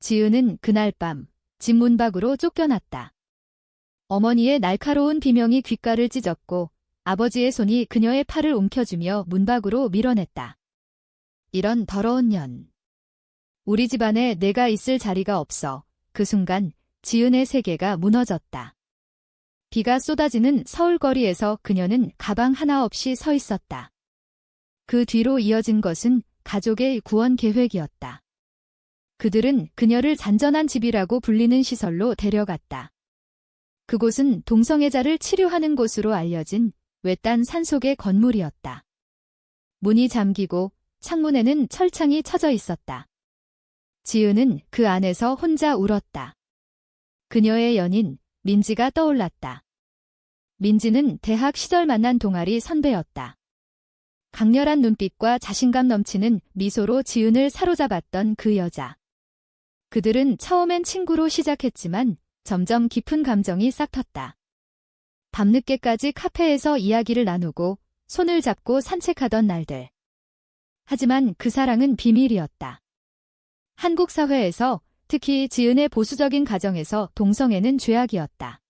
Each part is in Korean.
지은은 그날 밤 집 문 밖으로 쫓겨났다. 어머니의 날카로운 비명이 귓가를 찢었고 아버지의 손이 그녀의 팔을 움켜쥐며 문 밖으로 밀어냈다. 이런 더러운 년. 우리 집안에 내가 있을 자리가 없어. 그 순간 지은의 세계가 무너졌다. 비가 쏟아지는 서울거리에서 그녀는 가방 하나 없이 서 있었다. 그 뒤로 이어진 것은 가족의 구원 계획이었다. 그들은 그녀를 잔전한 집이라고 불리는 시설로 데려갔다. 그곳은 동성애자를 치료하는 곳으로 알려진 외딴 산속의 건물이었다. 문이 잠기고 창문에는 철창이 쳐져 있었다. 지은은 그 안에서 혼자 울었다. 그녀의 연인 민지가 떠올랐다. 민지는 대학 시절 만난 동아리 선배였다. 강렬한 눈빛과 자신감 넘치는 미소로 지은을 사로잡았던 그 여자. 그들은 처음엔 친구로 시작했지만 점점 깊은 감정이 싹텄다. 밤늦게까지 카페에서 이야기를 나누고 손을 잡고 산책하던 날들. 하지만 그 사랑은 비밀이었다. 한국 사회에서, 특히 지은의 보수적인 가정에서 동성애는 죄악이었다.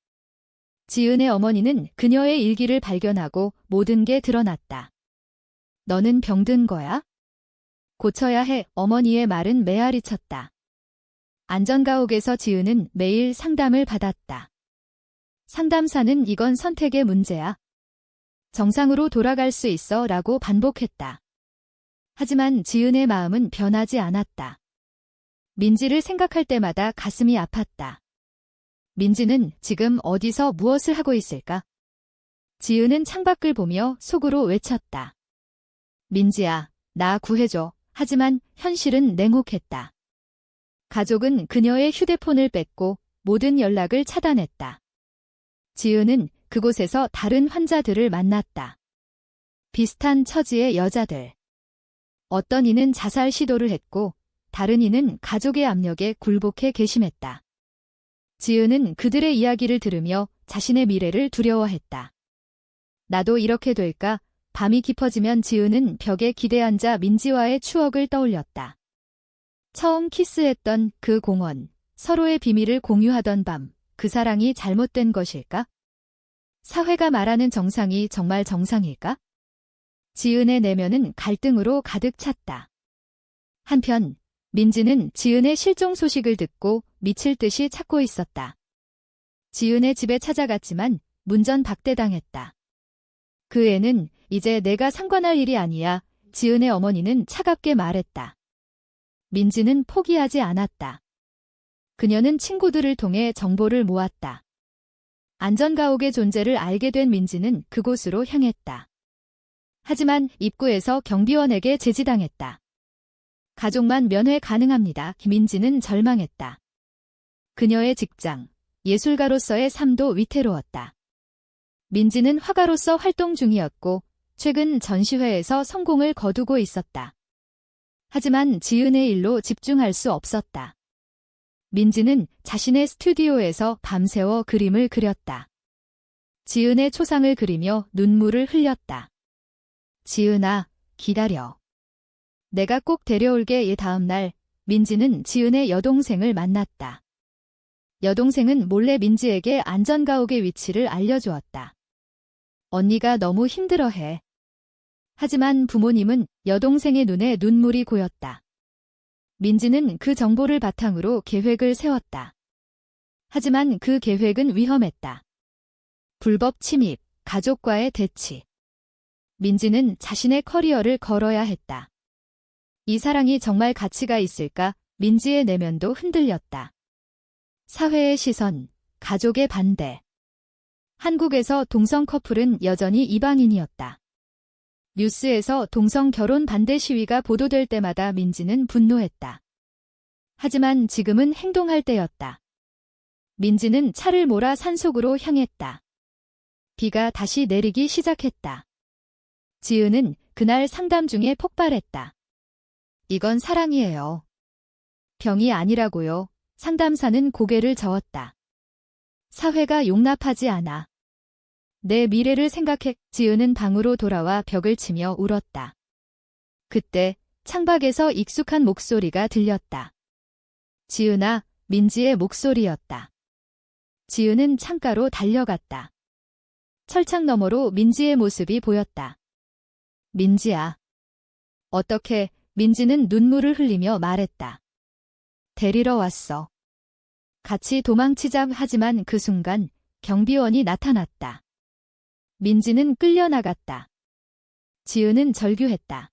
지은의 어머니는 그녀의 일기를 발견하고 모든 게 드러났다. 너는 병든 거야? 고쳐야 해. 어머니의 말은 메아리 쳤다. 안전가옥에서 지은은 매일 상담을 받았다. 상담사는 이건 선택의 문제야. 정상으로 돌아갈 수 있어 라고 반복했다. 하지만 지은의 마음은 변하지 않았다. 민지를 생각할 때마다 가슴이 아팠다. 민지는 지금 어디서 무엇을 하고 있을까? 지은은 창밖을 보며 속으로 외쳤다. 민지야, 나 구해줘. 하지만 현실은 냉혹했다. 가족은 그녀의 휴대폰을 뺐고 모든 연락을 차단했다. 지은은 그곳에서 다른 환자들을 만났다. 비슷한 처지의 여자들. 어떤 이는 자살 시도를 했고 다른 이는 가족의 압력에 굴복해 괘씸했다. 지은은 그들의 이야기를 들으며 자신의 미래를 두려워했다. 나도 이렇게 될까? 밤이 깊어지면 지은은 벽에 기대앉아 민지와의 추억을 떠올렸다. 처음 키스했던 그 공원, 서로의 비밀을 공유하던 밤, 그 사랑이 잘못된 것일까? 사회가 말하는 정상이 정말 정상일까? 지은의 내면은 갈등으로 가득 찼다. 한편 민지는 지은의 실종 소식을 듣고 미칠 듯이 찾고 있었다. 지은의 집에 찾아갔지만 문전 박대당했다. 그 애는 이제 내가 상관할 일이 아니야. 지은의 어머니는 차갑게 말했다. 민지는 포기하지 않았다. 그녀는 친구들을 통해 정보를 모았다. 안전가옥의 존재를 알게 된 민지는 그곳으로 향했다. 하지만 입구에서 경비원에게 제지당했다. 가족만 면회 가능합니다. 민지는 절망했다. 그녀의 직장, 예술가로서의 삶도 위태로웠다. 민지는 화가로서 활동 중이었고 최근 전시회에서 성공을 거두고 있었다. 하지만 지은의 일로 집중할 수 없었다. 민지는 자신의 스튜디오에서 밤새워 그림을 그렸다. 지은의 초상을 그리며 눈물을 흘렸다. 지은아, 기다려. 내가 꼭 데려올게. 다음 날, 민지는 지은의 여동생을 만났다. 여동생은 몰래 민지에게 안전가옥의 위치를 알려주었다. 언니가 너무 힘들어해. 하지만 부모님은 여동생의 눈에 눈물이 고였다. 민지는 그 정보를 바탕으로 계획을 세웠다. 하지만 그 계획은 위험했다. 불법 침입, 가족과의 대치. 민지는 자신의 커리어를 걸어야 했다. 이 사랑이 정말 가치가 있을까? 민지의 내면도 흔들렸다. 사회의 시선, 가족의 반대. 한국에서 동성 커플은 여전히 이방인이었다. 뉴스에서 동성 결혼 반대 시위가 보도될 때마다 민지는 분노했다. 하지만 지금은 행동할 때였다. 민지는 차를 몰아 산속으로 향했다. 비가 다시 내리기 시작했다. 지은은 그날 상담 중에 폭발했다. 이건 사랑이에요. 병이 아니라고요. 상담사는 고개를 저었다. 사회가 용납하지 않아. 내 미래를 생각해. 지은은 방으로 돌아와 벽을 치며 울었다. 그때 창밖에서 익숙한 목소리가 들렸다. 지은아, 민지의 목소리였다. 지은은 창가로 달려갔다. 철창 너머로 민지의 모습이 보였다. 민지야. 어떻게, 민지는 눈물을 흘리며 말했다. 데리러 왔어. 같이 도망치자. 하지만 그 순간 경비원이 나타났다. 민지는 끌려나갔다. 지은은 절규했다.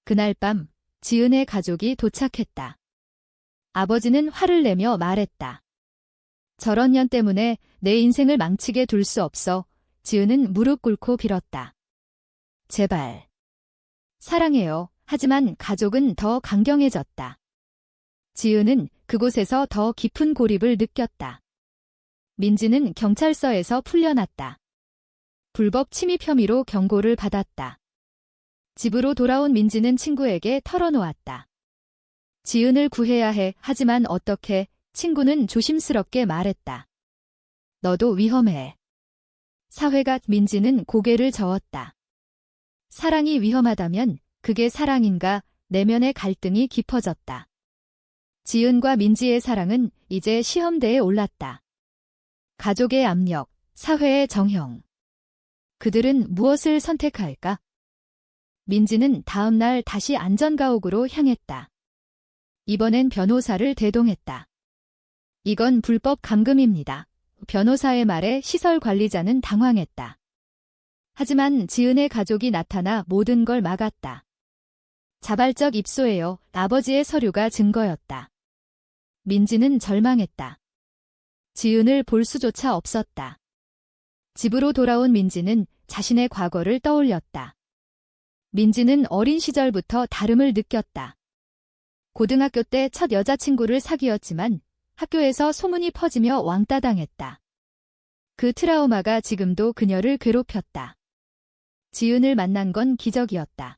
그날 밤 지은의 가족이 도착했다. 아버지는 화를 내며 말했다. 저런 년 때문에 내 인생을 망치게 둘 수 없어. 지은은 무릎 꿇고 빌었다. 제발. 사랑해요. 하지만 가족은 더 강경해졌다. 지은은 그곳에서 더 깊은 고립을 느꼈다. 민지는 경찰서에서 풀려났다. 불법 침입 혐의로 경고를 받았다. 집으로 돌아온 민지는 친구에게 털어놓았다. 지은을 구해야 해. 하지만 어떻게? 친구는 조심스럽게 말했다. 너도 위험해. 사회가. 민지는 고개를 저었다. 사랑이 위험하다면 그게 사랑인가? 내면의 갈등이 깊어졌다. 지은과 민지의 사랑은 이제 시험대에 올랐다. 가족의 압력, 사회의 정형. 그들은 무엇을 선택할까? 민지는 다음 날 다시 안전가옥으로 향했다. 이번엔 변호사를 대동했다. 이건 불법 감금입니다. 변호사의 말에 시설 관리자는 당황했다. 하지만 지은의 가족이 나타나 모든 걸 막았다. 자발적 입소예요. 아버지의 서류가 증거였다. 민지는 절망했다. 지은을 볼 수조차 없었다. 집으로 돌아온 민지는 자신의 과거를 떠올렸다. 민지는 어린 시절부터 다름을 느꼈다. 고등학교 때 첫 여자친구를 사귀었지만 학교에서 소문이 퍼지며 왕따 당했다. 그 트라우마가 지금도 그녀를 괴롭혔다. 지은을 만난 건 기적이었다.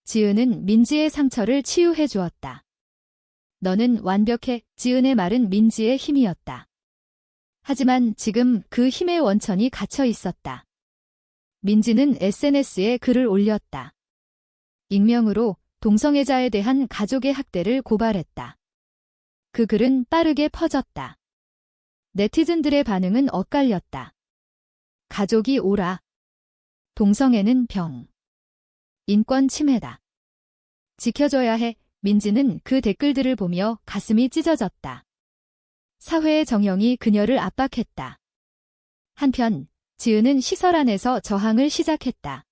지은은 민지의 상처를 치유해 주었다. 너는 완벽해. 지은의 말은 민지의 힘이었다. 하지만 지금 그 힘의 원천이 갇혀 있었다. 민지는 SNS에 글을 올렸다. 익명으로 동성애자에 대한 가족의 학대를 고발했다. 그 글은 빠르게 퍼졌다. 네티즌들의 반응은 엇갈렸다. 가족이 오라. 동성애는 병. 인권 침해다. 지켜줘야 해. 민지는 그 댓글들을 보며 가슴이 찢어졌다. 사회의 정형이 그녀를 압박했다. 한편 지은은 시설 안에서 저항을 시작했다.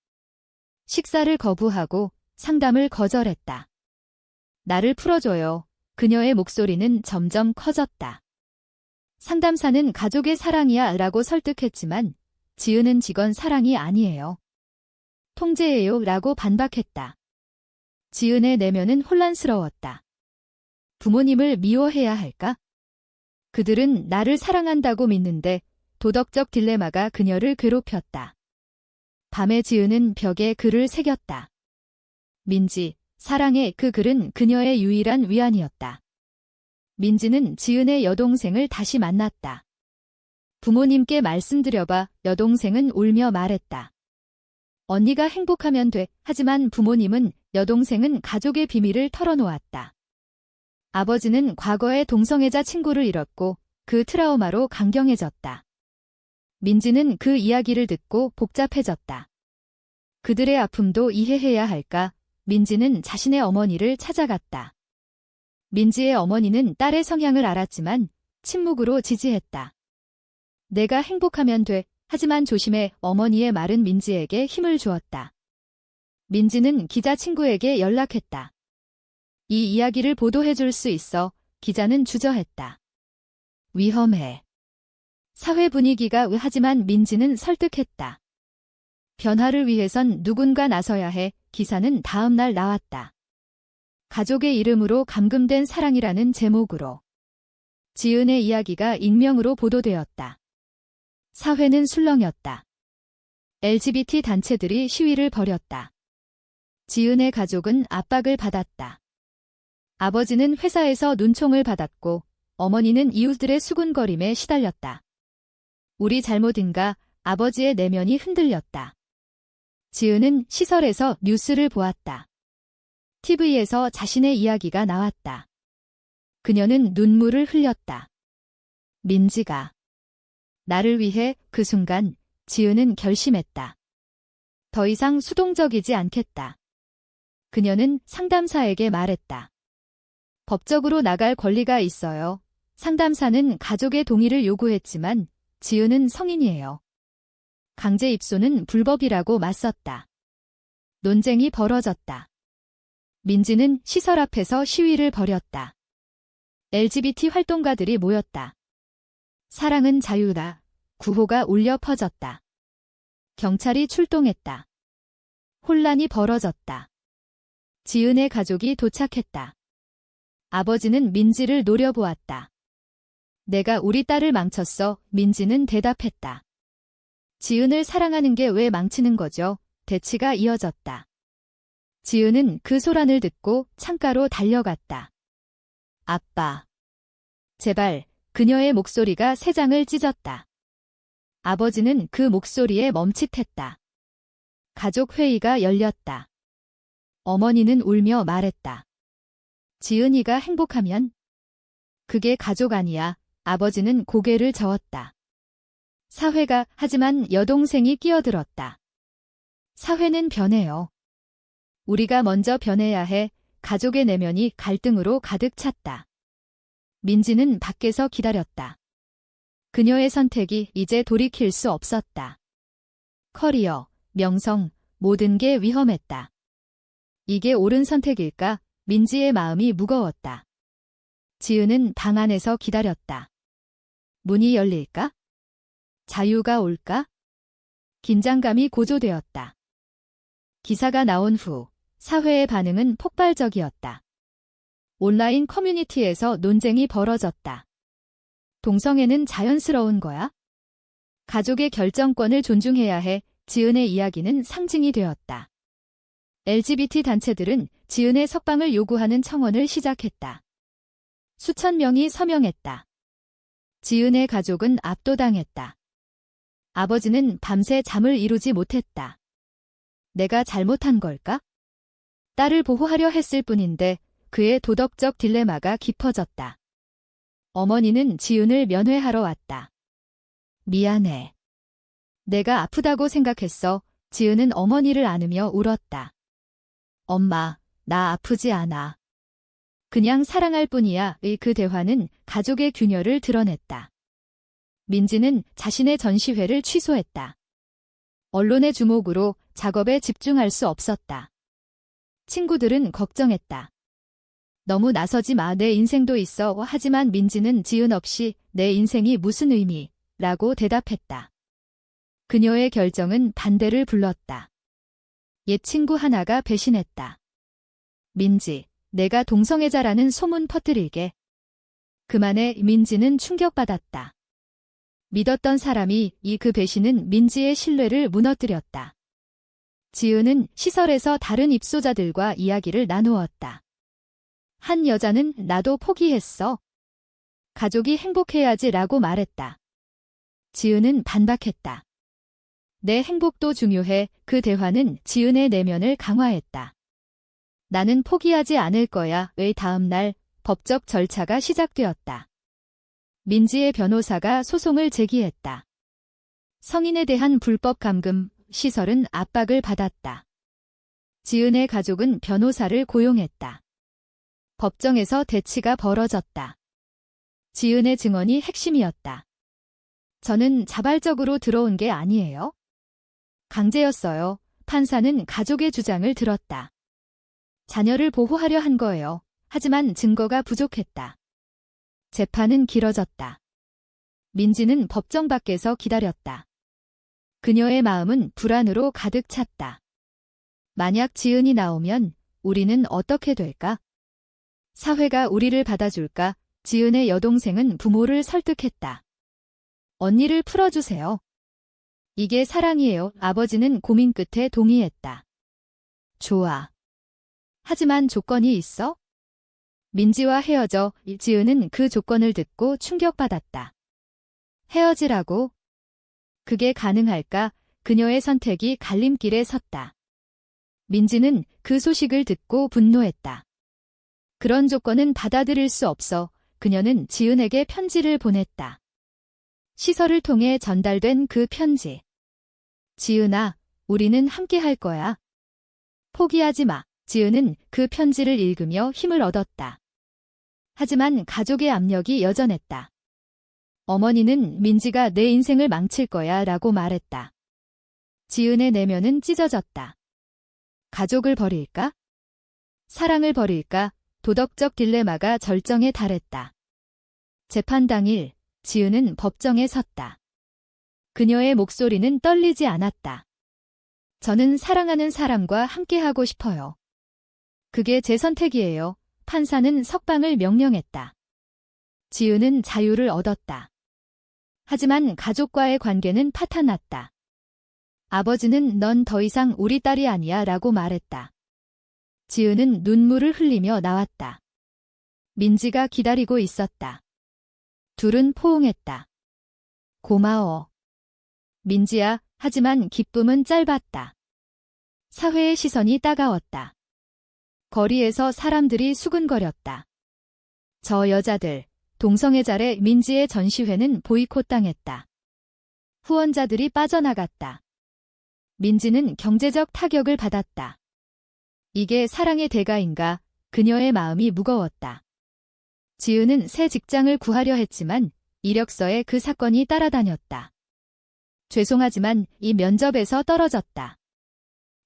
식사를 거부하고 상담을 거절했다. 나를 풀어줘요. 그녀의 목소리는 점점 커졌다. 상담사는 가족의 사랑이야 라고 설득했지만 지은은 직원 사랑이 아니에요. 통제예요 라고 반박했다. 지은의 내면은 혼란스러웠다. 부모님을 미워해야 할까? 그들은 나를 사랑한다고 믿는데 도덕적 딜레마가 그녀를 괴롭혔다. 밤에 지은은 벽에 글을 새겼다. 민지, 사랑해. 그 글은 그녀의 유일한 위안이었다. 민지는 지은의 여동생을 다시 만났다. 부모님께 말씀드려봐. 여동생은 울며 말했다. 언니가 행복하면 돼. 하지만 부모님은 여동생은 가족의 비밀을 털어놓았다. 아버지는 과거의 동성애자 친구를 잃었고 그 트라우마로 강경해졌다. 민지는 그 이야기를 듣고 복잡해졌다. 그들의 아픔도 이해해야 할까? 민지는 자신의 어머니를 찾아갔다. 민지의 어머니는 딸의 성향을 알았지만 침묵으로 지지했다. 내가 행복하면 돼. 하지만 조심해. 어머니의 말은 민지에게 힘을 주었다. 민지는 기자 친구에게 연락했다. 이 이야기를 보도해줄 수 있어. 기자는 주저했다. 위험해. 사회 분위기가 하지만 민지는 설득했다. 변화를 위해선 누군가 나서야 해. 기사는 다음 날 나왔다. 가족의 이름으로 감금된 사랑이라는 제목으로. 지은의 이야기가 익명으로 보도되었다. 사회는 술렁였다. LGBT 단체들이 시위를 벌였다. 지은의 가족은 압박을 받았다. 아버지는 회사에서 눈총을 받았고 어머니는 이웃들의 수군거림에 시달렸다. 우리 잘못인가? 아버지의 내면이 흔들렸다. 지은은 시설에서 뉴스를 보았다. TV에서 자신의 이야기가 나왔다. 그녀는 눈물을 흘렸다. 민지가. 나를 위해 그 순간 지은은 결심했다. 더 이상 수동적이지 않겠다. 그녀는 상담사에게 말했다. 법적으로 나갈 권리가 있어요. 상담사는 가족의 동의를 요구했지만 지은은 성인이에요. 강제 입소는 불법이라고 맞섰다. 논쟁이 벌어졌다. 민지는 시설 앞에서 시위를 벌였다. LGBT 활동가들이 모였다. 사랑은 자유다. 구호가 울려 퍼졌다. 경찰이 출동했다. 혼란이 벌어졌다. 지은의 가족이 도착했다. 아버지는 민지를 노려보았다. 내가 우리 딸을 망쳤어. 민지는 대답했다. 지은을 사랑하는 게 왜 망치는 거죠? 대치가 이어졌다. 지은은 그 소란을 듣고 창가로 달려갔다. 아빠. 제발. 그녀의 목소리가 세장을 찢었다. 아버지는 그 목소리에 멈칫했다. 가족 회의가 열렸다. 어머니는 울며 말했다. 지은이가 행복하면? 그게 가족 아니야. 아버지는 고개를 저었다. 사회가 하지만 여동생이 끼어들었다. 사회는 변해요. 우리가 먼저 변해야 해. 가족의 내면이 갈등으로 가득 찼다. 민지는 밖에서 기다렸다. 그녀의 선택이 이제 돌이킬 수 없었다. 커리어, 명성, 모든 게 위험했다. 이게 옳은 선택일까? 민지의 마음이 무거웠다. 지은은 방 안에서 기다렸다. 문이 열릴까? 자유가 올까? 긴장감이 고조되었다. 기사가 나온 후 사회의 반응은 폭발적이었다. 온라인 커뮤니티에서 논쟁이 벌어졌다. 동성애는 자연스러운 거야? 가족의 결정권을 존중해야 해. 지은의 이야기는 상징이 되었다. LGBT 단체들은 지은의 석방을 요구하는 청원을 시작했다. 수천 명이 서명했다. 지은의 가족은 압도당했다. 아버지는 밤새 잠을 이루지 못했다. 내가 잘못한 걸까? 딸을 보호하려 했을 뿐인데 그의 도덕적 딜레마가 깊어졌다. 어머니는 지은을 면회하러 왔다. 미안해. 내가 아프다고 생각했어. 지은은 어머니를 안으며 울었다. 엄마, 나 아프지 않아. 그냥 사랑할 뿐이야. 의 그 대화는 가족의 균열을 드러냈다. 민지는 자신의 전시회를 취소했다. 언론의 주목으로 작업에 집중할 수 없었다. 친구들은 걱정했다. 너무 나서지 마. 내 인생도 있어. 하지만 민지는 지은 없이 내 인생이 무슨 의미? 라고 대답했다. 그녀의 결정은 반대를 불렀다. 옛 친구 하나가 배신했다. 민지, 내가 동성애자라는 소문 퍼뜨리게. 그만해. 민지는 충격받았다. 믿었던 사람이 그 배신은 민지의 신뢰를 무너뜨렸다. 지은은 시설에서 다른 입소자들과 이야기를 나누었다. 한 여자는 나도 포기했어. 가족이 행복해야지라고 말했다. 지은은 반박했다. 내 행복도 중요해. 그 대화는 지은의 내면을 강화했다. 나는 포기하지 않을 거야. 의 다음 날 법적 절차가 시작되었다. 민지의 변호사가 소송을 제기했다. 성인에 대한 불법 감금, 시설은 압박을 받았다. 지은의 가족은 변호사를 고용했다. 법정에서 대치가 벌어졌다. 지은의 증언이 핵심이었다. 저는 자발적으로 들어온 게 아니에요. 강제였어요. 판사는 가족의 주장을 들었다. 자녀를 보호하려 한 거예요. 하지만 증거가 부족했다. 재판은 길어졌다. 민지는 법정 밖에서 기다렸다. 그녀의 마음은 불안으로 가득 찼다. 만약 지은이 나오면 우리는 어떻게 될까? 사회가 우리를 받아줄까? 지은의 여동생은 부모를 설득했다. 언니를 풀어주세요. 이게 사랑이에요. 아버지는 고민 끝에 동의했다. 좋아. 하지만 조건이 있어? 민지와 헤어져. 지은은 그 조건을 듣고 충격받았다. 헤어지라고? 그게 가능할까? 그녀의 선택이 갈림길에 섰다. 민지는 그 소식을 듣고 분노했다. 그런 조건은 받아들일 수 없어 그녀는 지은에게 편지를 보냈다. 시설을 통해 전달된 그 편지. 지은아, 우리는 함께 할 거야. 포기하지 마. 지은은 그 편지를 읽으며 힘을 얻었다. 하지만 가족의 압력이 여전했다. 어머니는 민지가 내 인생을 망칠 거야 라고 말했다. 지은의 내면은 찢어졌다. 가족을 버릴까? 사랑을 버릴까? 도덕적 딜레마가 절정에 달했다. 재판 당일, 지은은 법정에 섰다. 그녀의 목소리는 떨리지 않았다. 저는 사랑하는 사람과 함께하고 싶어요. 그게 제 선택이에요. 판사는 석방을 명령했다. 지은은 자유를 얻었다. 하지만 가족과의 관계는 파탄났다. 아버지는 넌 더 이상 우리 딸이 아니야 라고 말했다. 지은은 눈물을 흘리며 나왔다. 민지가 기다리고 있었다. 둘은 포옹했다. 고마워. 민지야, 하지만 기쁨은 짧았다. 사회의 시선이 따가웠다. 거리에서 사람들이 수근거렸다. 저 여자들, 동성애자의 민지의 전시회는 보이콧당했다. 후원자들이 빠져나갔다. 민지는 경제적 타격을 받았다. 이게 사랑의 대가인가? 그녀의 마음이 무거웠다. 지은은 새 직장을 구하려 했지만 이력서에 그 사건이 따라다녔다. 죄송하지만 이 면접에서 떨어졌다.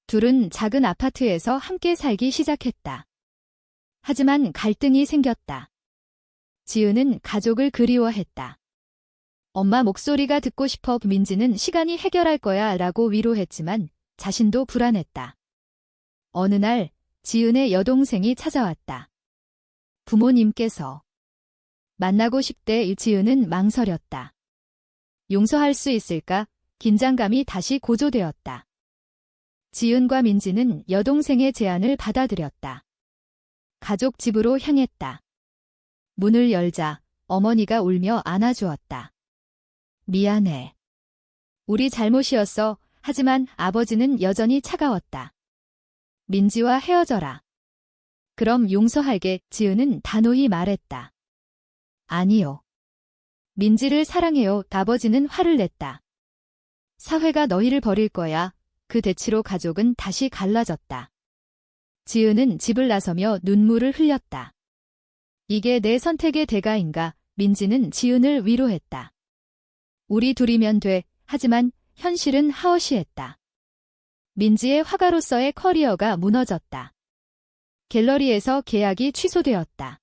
둘은 작은 아파트에서 함께 살기 시작했다. 하지만 갈등이 생겼다. 지은은 가족을 그리워했다. 엄마 목소리가 듣고 싶어. 민지는 시간이 해결할 거야 라고 위로했지만 자신도 불안했다. 어느 날 지은의 여동생이 찾아왔다. 부모님께서 만나고 싶대. 지은은 망설였다. 용서할 수 있을까? 긴장감이 다시 고조되었다. 지은과 민지는 여동생의 제안을 받아들였다. 가족 집으로 향했다. 문을 열자 어머니가 울며 안아주었다. 미안해. 우리 잘못이었어. 하지만 아버지는 여전히 차가웠다. 민지와 헤어져라. 그럼 용서할게. 지은은 단호히 말했다. 아니요. 민지를 사랑해요. 아버지는 화를 냈다. 사회가 너희를 버릴 거야. 그 대치로 가족은 다시 갈라졌다. 지은은 집을 나서며 눈물을 흘렸다. 이게 내 선택의 대가인가? 민지는 지은을 위로했다. 우리 둘이면 돼. 하지만 현실은 하어시했다. 민지의 화가로서의 커리어가 무너졌다. 갤러리에서 계약이 취소되었다.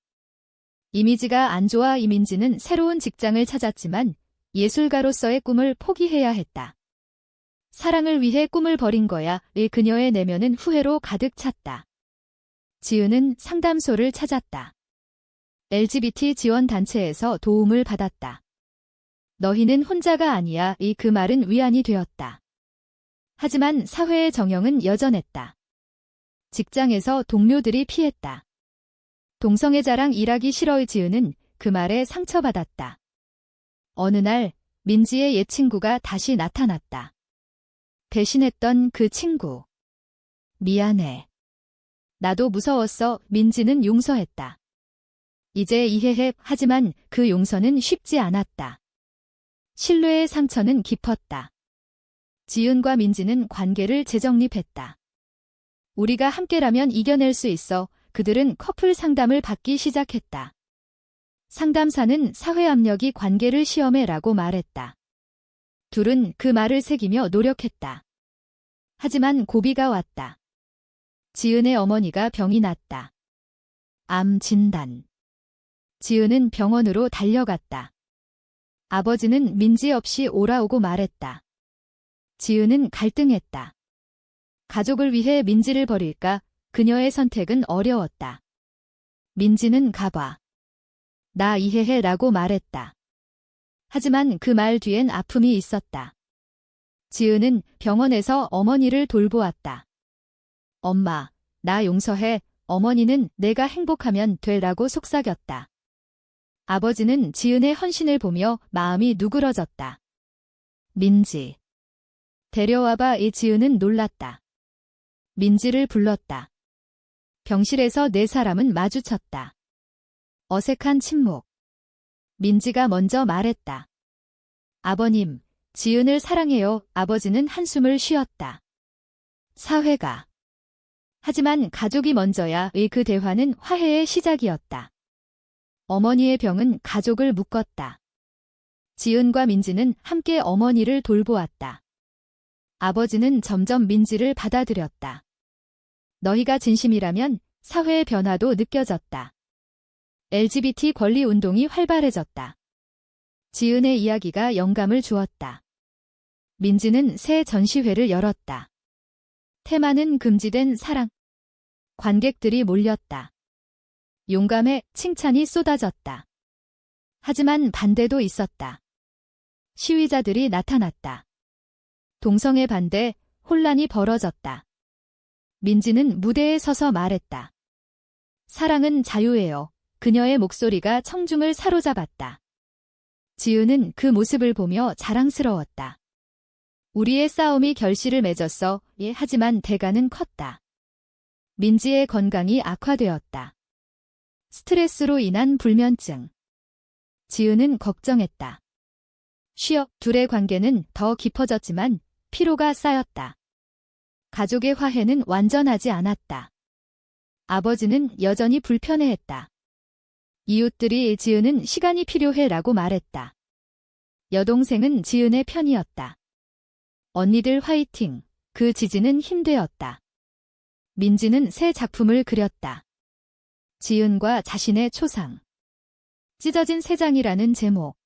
이미지가 안 좋아. 이민지는 새로운 직장을 찾았지만 예술가로서의 꿈을 포기해야 했다. 사랑을 위해 꿈을 버린 거야. 그녀의 내면은 후회로 가득 찼다. 지은은 상담소를 찾았다. LGBT 지원단체에서 도움을 받았다. 너희는 혼자가 아니야. 그 말은 위안이 되었다. 하지만 사회의 정형은 여전했다. 직장에서 동료들이 피했다. 동성애자랑 일하기 싫어의 지은은 그 말에 상처받았다. 어느 날 민지의 옛 친구가 다시 나타났다. 배신했던 그 친구. 미안해. 나도 무서웠어. 민지는 용서했다. 이제 이해해. 하지만 그 용서는 쉽지 않았다. 신뢰의 상처는 깊었다. 지은과 민지는 관계를 재정립했다. 우리가 함께라면 이겨낼 수 있어. 그들은 커플 상담을 받기 시작했다. 상담사는 사회 압력이 관계를 시험해라고 말했다. 둘은 그 말을 새기며 노력했다. 하지만 고비가 왔다. 지은의 어머니가 병이 났다. 암 진단. 지은은 병원으로 달려갔다. 아버지는 민지 없이 오라오고 말했다. 지은은 갈등했다. 가족을 위해 민지를 버릴까? 그녀의 선택은 어려웠다. 민지는 가봐. 나 이해해 라고 말했다. 하지만 그 말 뒤엔 아픔이 있었다. 지은은 병원에서 어머니를 돌보았다. 엄마, 나 용서해. 어머니는 내가 행복하면 되라고 속삭였다. 아버지는 지은의 헌신을 보며 마음이 누그러졌다. 민지. 데려와봐. 지은은 놀랐다. 민지를 불렀다. 병실에서 네 사람은 마주쳤다. 어색한 침묵. 민지가 먼저 말했다. 아버님, 지은을 사랑해요. 아버지는 한숨을 쉬었다. 사회가. 하지만 가족이 먼저야의 그 대화는 화해의 시작이었다. 어머니의 병은 가족을 묶었다. 지은과 민지는 함께 어머니를 돌보았다. 아버지는 점점 민지를 받아들였다. 너희가 진심이라면 사회의 변화도 느껴졌다. LGBT 권리 운동이 활발해졌다. 지은의 이야기가 영감을 주었다. 민지는 새 전시회를 열었다. 테마는 금지된 사랑. 관객들이 몰렸다. 용감의 칭찬이 쏟아졌다. 하지만 반대도 있었다. 시위자들이 나타났다. 동성애 반대, 혼란이 벌어졌다. 민지는 무대에 서서 말했다. 사랑은 자유예요. 그녀의 목소리가 청중을 사로잡았다. 지은은 그 모습을 보며 자랑스러웠다. 우리의 싸움이 결실을 맺었어. 예, 하지만 대가는 컸다. 민지의 건강이 악화되었다. 스트레스로 인한 불면증. 지은은 걱정했다. 쉬어 둘의 관계는 더 깊어졌지만 피로가 쌓였다. 가족의 화해는 완전하지 않았다. 아버지는 여전히 불편해했다. 이웃들이 지은은 시간이 필요해라고 말했다. 여동생은 지은의 편이었다. 언니들 화이팅, 그 지지는 힘되었다. 민지는 새 작품을 그렸다. 지은과 자신의 초상. 찢어진 새 장이라는 제목.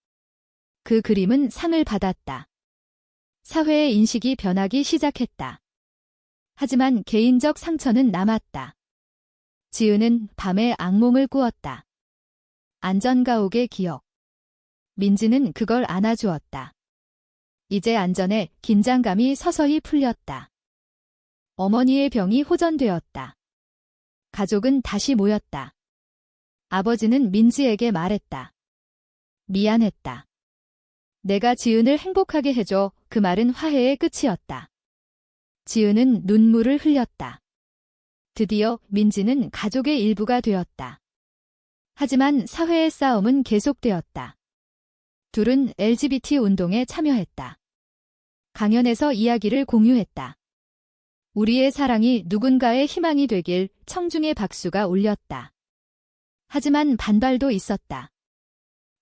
그 그림은 상을 받았다. 사회의 인식이 변하기 시작했다. 하지만 개인적 상처는 남았다. 지은은 밤에 악몽을 꾸었다. 안전가옥의 기억. 민지는 그걸 안아주었다. 이제 안전해. 긴장감이 서서히 풀렸다. 어머니의 병이 호전되었다. 가족은 다시 모였다. 아버지는 민지에게 말했다. 미안했다. 내가 지은을 행복하게 해줘. 그 말은 화해의 끝이었다. 지은은 눈물을 흘렸다. 드디어 민지는 가족의 일부가 되었다. 하지만 사회의 싸움은 계속되었다. 둘은 LGBT 운동에 참여했다. 강연에서 이야기를 공유했다. 우리의 사랑이 누군가의 희망이 되길. 청중의 박수가 울렸다. 하지만 반발도 있었다.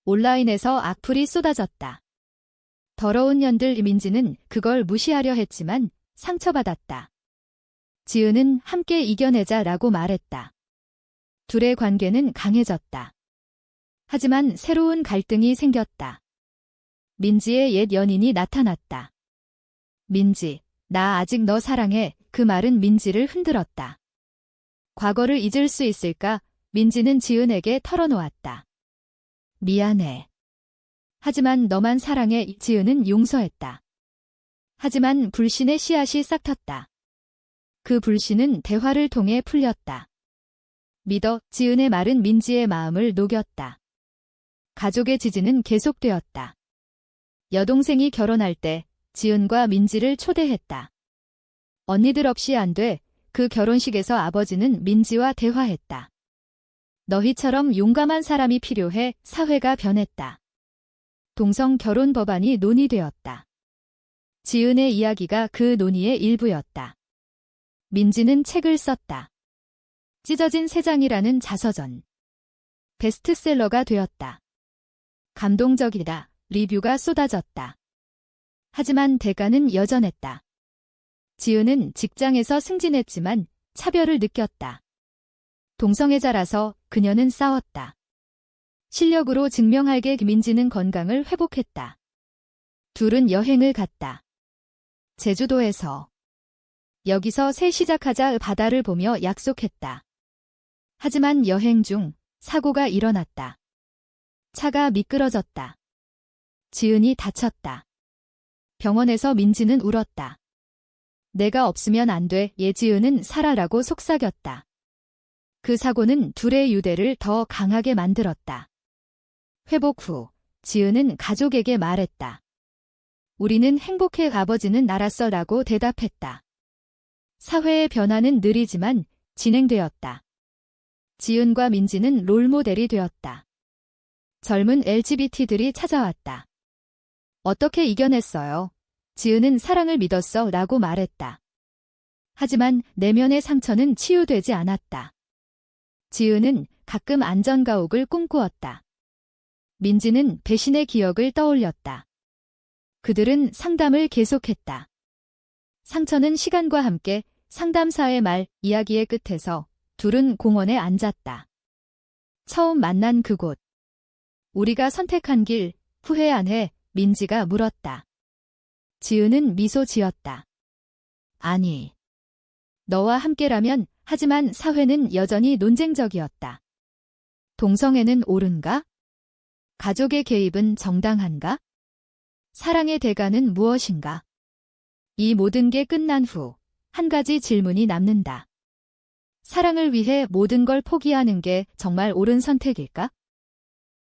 온라인에서 악플이 쏟아졌다. 더러운 년들. 민지는 그걸 무시하려 했지만 상처받았다. 지은은 함께 이겨내자라고 말했다. 둘의 관계는 강해졌다. 하지만 새로운 갈등이 생겼다. 민지의 옛 연인이 나타났다. 민지, 나 아직 너 사랑해. 그 말은 민지를 흔들었다. 과거를 잊을 수 있을까? 민지는 지은에게 털어놓았다. 미안해. 하지만 너만 사랑해. 지은은 용서했다. 하지만 불신의 씨앗이 싹텄다. 그 불신은 대화를 통해 풀렸다. 믿어. 지은의 말은 민지의 마음을 녹였다. 가족의 지지는 계속되었다. 여동생이 결혼할 때 지은과 민지를 초대했다. 언니들 없이 안 돼. 그 결혼식에서 아버지는 민지와 대화했다. 너희처럼 용감한 사람이 필요해. 사회가 변했다. 동성 결혼 법안이 논의되었다. 지은의 이야기가 그 논의의 일부였다. 민지는 책을 썼다. 찢어진 새 장이라는 자서전. 베스트셀러가 되었다. 감동적이다. 리뷰가 쏟아졌다. 하지만 대가는 여전했다. 지은은 직장에서 승진했지만 차별을 느꼈다. 동성애자라서 그녀는 싸웠다. 실력으로 증명하게 민지는 건강을 회복했다. 둘은 여행을 갔다. 제주도에서. 여기서 새 시작하자. 바다를 보며 약속했다. 하지만 여행 중 사고가 일어났다. 차가 미끄러졌다. 지은이 다쳤다. 병원에서 민지는 울었다. 내가 없으면 안 돼. 지은은 살아라고 속삭였다. 그 사고는 둘의 유대를 더 강하게 만들었다. 회복 후 지은은 가족에게 말했다. 우리는 행복해. 아버지는 알았어라고 대답했다. 사회의 변화는 느리지만 진행되었다. 지은과 민지는 롤모델이 되었다. 젊은 LGBT들이 찾아왔다. 어떻게 이겨냈어요? 지은은 사랑을 믿었어 라고 말했다. 하지만 내면의 상처는 치유되지 않았다. 지은은 가끔 안전가옥을 꿈꾸었다. 민지는 배신의 기억을 떠올렸다. 그들은 상담을 계속했다. 상처는 시간과 함께 상담사의 말, 이야기의 끝에서 둘은 공원에 앉았다. 처음 만난 그곳. 우리가 선택한 길, 후회 안 해? 민지가 물었다. 지은은 미소 지었다. 아니. 너와 함께라면, 하지만 사회는 여전히 논쟁적이었다. 동성애는 옳은가? 가족의 개입은 정당한가? 사랑의 대가는 무엇인가? 이 모든 게 끝난 후, 한 가지 질문이 남는다. 사랑을 위해 모든 걸 포기하는 게 정말 옳은 선택일까?